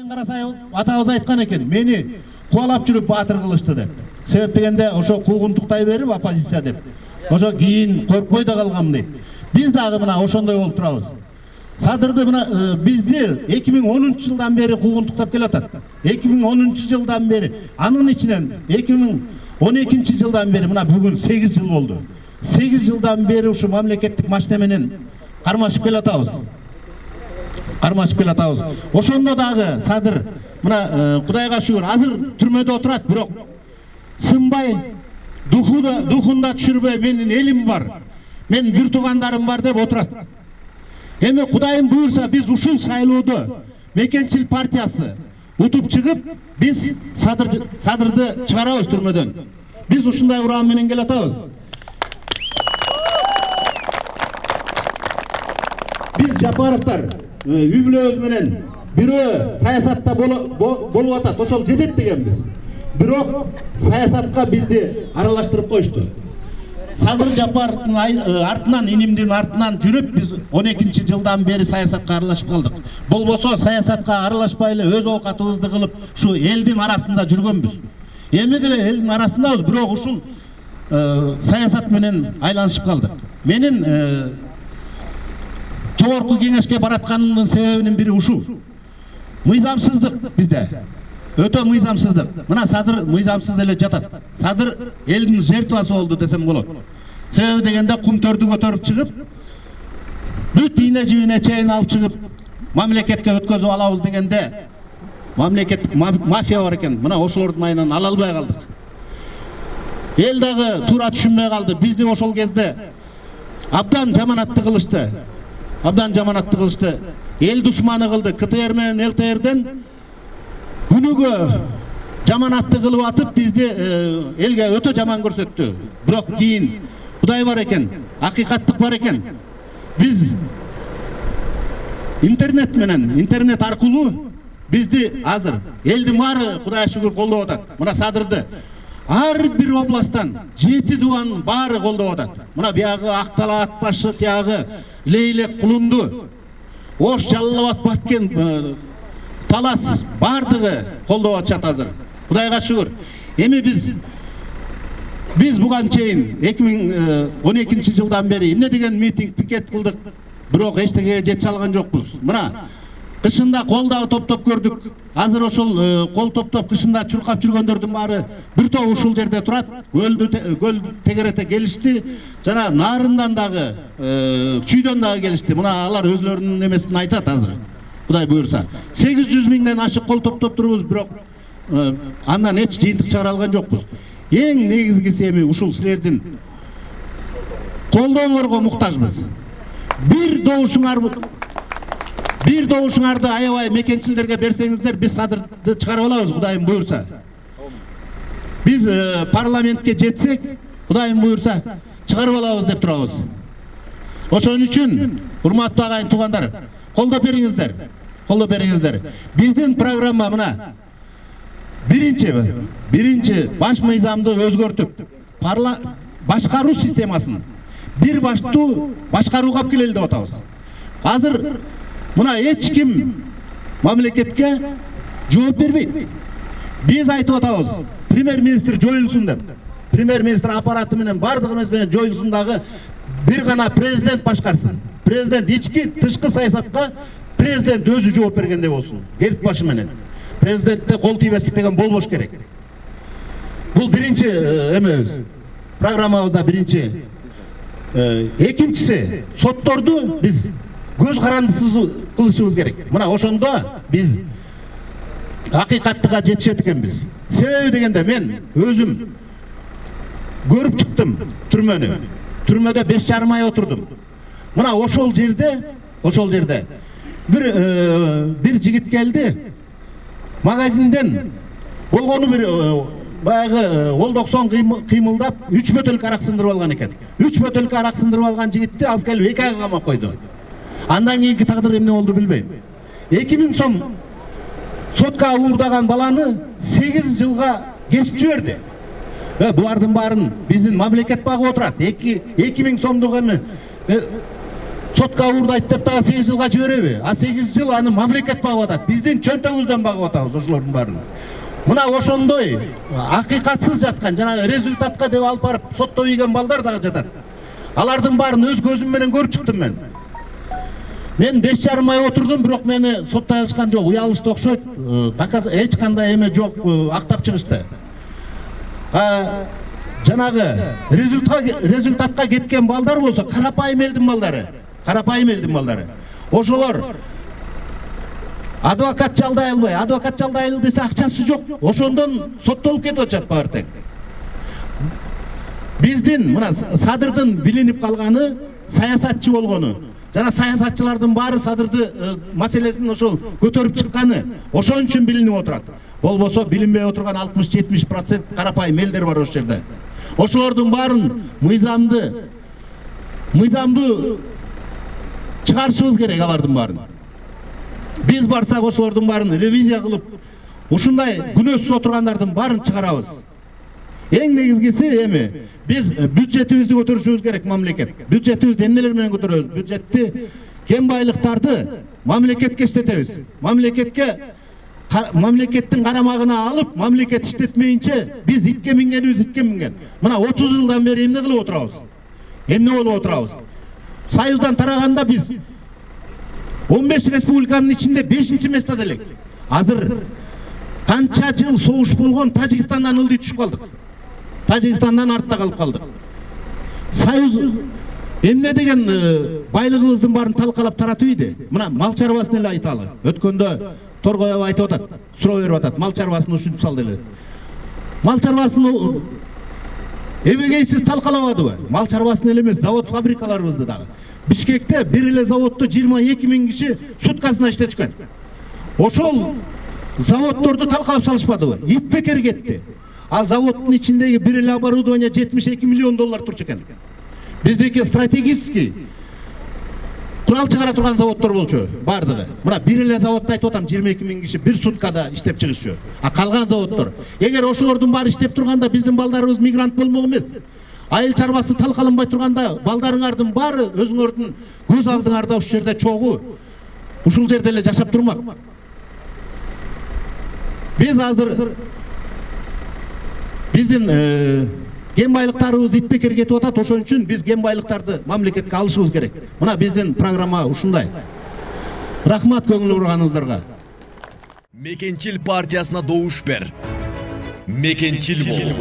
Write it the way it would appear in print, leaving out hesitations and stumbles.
Саясаттан карасай атабыз айткан экен, мени кубалап жүрүп баатыр кылышты деп. Себеп дегенде ошо куугунтуктай берип оппозиция деп. Ошо кийин коркпой да калгам дейт. Биз дагы мына ошондой болуп турабыз. Садырды мына бизди 2010-жылдан бери куугунтуктап келатат. 2010-жылдан бери, анын ичинен 2012-жылдан бери мына бүгүн 8 жыл болду. 8 жылдан бери ушу мамлекеттик машина менен кармашып келатабыз. Ошондо дагы Садыр мына Кудайга шүгүр азыр түрмөдө отурат, бирок сынбай, духунда түшүрбөй менин элим бар, менин бир туугандарым бар деп отурат. Эми Кудайым буйрса биз ушул шайлоодо Мекенчил партиясы утуп чыгып, биз Садырды чыгарабыз түрмөдөн. Биз ушундай уран менен келатабыз. Биз Жапаровтар үй бүлөбүз менен бирөө саясатта болуп атат, ошол жетет дегенбиз. Бирок саясатка бизди аралаштырып коюшту. Садыр Жапаровдун артынан, инимдин артынан жүрүп, биз 12-жылдан бери саясатка аралашып калдык. Болбосо саясатка аралашпайлы өз оокатыбызды кылып, ушу элдин арасында жүргөнбүз. Эми деле элдин арасындабыз, бирок ушул саясат менен айланышып калдык. Менин жогорку кеңешке баратканымдын себебинин бири ушул. Мыйзамсыздык бизде. Өтө мыйзамсыздык. Мына Садыр мыйзамсыз эле жатат. Садыр элдин жертвасы болду десем болот. Себеби дегенде кум төрдү көтөрүп чыгып, бүт ийне жибине чейин алып чыгып, мамлекетке өткөзүп алабыз дегенде, мамлекеттик мафия бар экен. Мына ошолордун айынан ала албай калдык. Эл дагы туура түшүнбөй калды. Бизди ошол кезде абдан жаманатты кылышты. Эл душманы кылды. КТР менен ЛТРден күнүгө жаманатты кылып атып, бизди элге өтө жаман көрсөттү. Бирок кийин Кудай бар экен, акыйкаттык бар экен. Биз интернет аркылуу бизди азыр элдин баары Кудайга шүгүр колдоп атат. Мына Садырды ар бир областтан 7 дуан баары колдоп атат. Мына биягы Акталат башы, тиягы Лейлек Кулунду, Ош Жалалабад Баткен, Талас бардыгы колдоп атышат азыр. Кудайга шүгүр. Эми биз буган чейин 2012-жылдан бери эмне деген митинг, пикет кылдык, бирок эчтекеге жете алган жокпуз. Мына кышында кол дагы топтоп көрдүк. Азыр ошол кол топтоп кышында чуркап жүргөндөрдүн баары бир топ ушул жерде турат. Көл тегерете келишти. Жана Нарындан дагы, Чүйдөн дагы келишти. Мына алар өзлөрүнүн эмесин айтат азыр. Кудай буйрса. 800 миңден ашык кол топтоп турбуз, бирок андан эч жыйынтык чыгара алган жокпуз. Эң негизгиси эми ушул силердин колдооңорго муктажбыз. Бир добушуңарды аябай мекенчилерге берсеңиздер, биз Садырды чыгарып алабыз, Кудайым буйрса. Биз парламентке жетсек, Кудайым буйрса, чыгарып алабыз деп турабыз. Ошон үчүн, урматтуу агайын туугандар, колдоп бериңиздер. Биздин программа мына биринчи баш мыйзамды өзгөртүп, башкаруу системасын бир баштуу башкарууга алып келели деп атабыз. Азыр мына эч ким мамлекетке жооп бербейт. Биз айтып атабыз, премьер-министр жоюлсун деп. Премьер-министр аппараты менен бардыгы эмес менен жоюлсун, дагы бир гана президент башкарсын. Президент ички тышкы саясатка президент өзү жооп бергендей болсун. Келип башы менен. Президентте кол тийбестик деген болбош керек. Бул биринчи эмебиз. Программабызда биринчи. Экинчиси, сотторду биз көз карандысыз кылышыбыз керек. Мына ошондо биз акыйкаттыкка жетишет экенбиз. Себеби дегенде мен өзүм көрүп чыктым түрмөнү. Түрмөдө 5,5 ай отурдум. Мына ошол жерде бир жигит келди. Магазинден болгону бир баягы ол-90 кыймылдап 3 бөтөлкө арак сындырып алган экен. 3 бөтөлкө арак сындырып алган жигитти алып келип 2 айга камап койду. Андан кийинки тагдыры эмне болду билбейм. 2000 сом сотка уурдаган баланы 8 жылга кесип жиберди. Булардын баарын биздин мамлекет багып отурат. 2000 сомдук эми сотка уурдайт деп дагы 8 жылга жибереби? А 8 жыл аны мамлекет багып атат. Биздин чөнтөгүбүздөн багып атабыз ошолордун баарын. Мына ошондой акыйкатсыз жаткан, жана результатка деп алып барып сотто ийген балдар дагы жатат. Алардын баарын өз көзүм менен көрүп чыктым мен. Мен 5,5 ай отурдум, бирок мени соттой алышкан жок, уялышты окшойт. Эч кандай эме жок, актап чыгышты. Жанагы результатка кеткен балдар болсо карапайым элдин балдары. Ошолор адвокат жалдай албай, адвокат жалдай ал десе акчасы жок. Ошондон соттолуп кетип атышат баары тең. Биздин мына Садырдын билинип калганы саясатчы болгону. Жана саясатчылардын баары Садырды маселесин ошол көтөрүп чыкканы. Ошон үчүн билинип отурат. Болбосо билинбей отурган 60-70% карапайым элдер бар ошол жерде. Ошолордун баарын мыйзамдуу чыгарышыбыз керек алардын баарын. Биз барсак ошолордун баарын ревизия кылып, ушундай күнөөсүз отургандардын баарын чыгарабыз. Эң негизгиси эми биз бюджетибизди көтөрүшүбүз керек мамлекет. Бюджетибизди эмнелер менен көтөрөбүз? Бюджетти кен байлыктарды мамлекетке иштетебиз. Мамлекеттин карамагына алып, мамлекет иштетмейинче биз итке минген. Мына 30 жылдан бери эмне кылып отурабыз? Эмне болуп отурабыз? Союздан тараганда биз 15 республиканын ичинде 5-нчи местада элек. Азыр канча жыл согуш болгон Тажикстандан ылдый түшүп калдык. Тажикстандан артта калып калдык. Союз эмне деген байлыгыбыздын баарын талкалап таратып ийди. Мына мал чарбасын эле айталы. Өткөндө Торгоев айтып атат, суроо берип атат. Мал чарбасын ушинтип салды эле. Мал чарбасын эбегейсиз талкалабадыбы? Мал чарбасын эле эмес, завод фабрикаларыбызды дагы. Бишкекте бир эле заводдо 22 000 киши суткасына иштетишкен. Ошол заводдорду талкалап салышпадыбы? Ипбекер кетти. А заводдун ичиндеги бир эле оборудование 72 миллион доллар турчу экен. Биздики стратегический курал чыгара турган заводдор болчу бардыгы. Мына бир эле заводду айтып атам, 22 000 киши бир суткада иштеп чыгышчу. А калган заводдор. Эгер ошолордун баары иштеп турганда биздин балдарыбыз мигрант болмок эмес. Айыл чарбасы талкаланбай турганда балдарыңардын баары өзүңөрдүн көз алдыңарда ушул жерде чогуу. Ушул жерде эле жашап турмак. Биз азыр биздин кен байлыктарыбыз итбекер кетип атат, ошон үчүн биз кен байлыктарды мамлекетке алышыбыз керек. Мына биздин программа ушундай. Рахмат көңүл бурганыңыздарга. Мекенчил партиясына добуш бер. Мекенчил бол.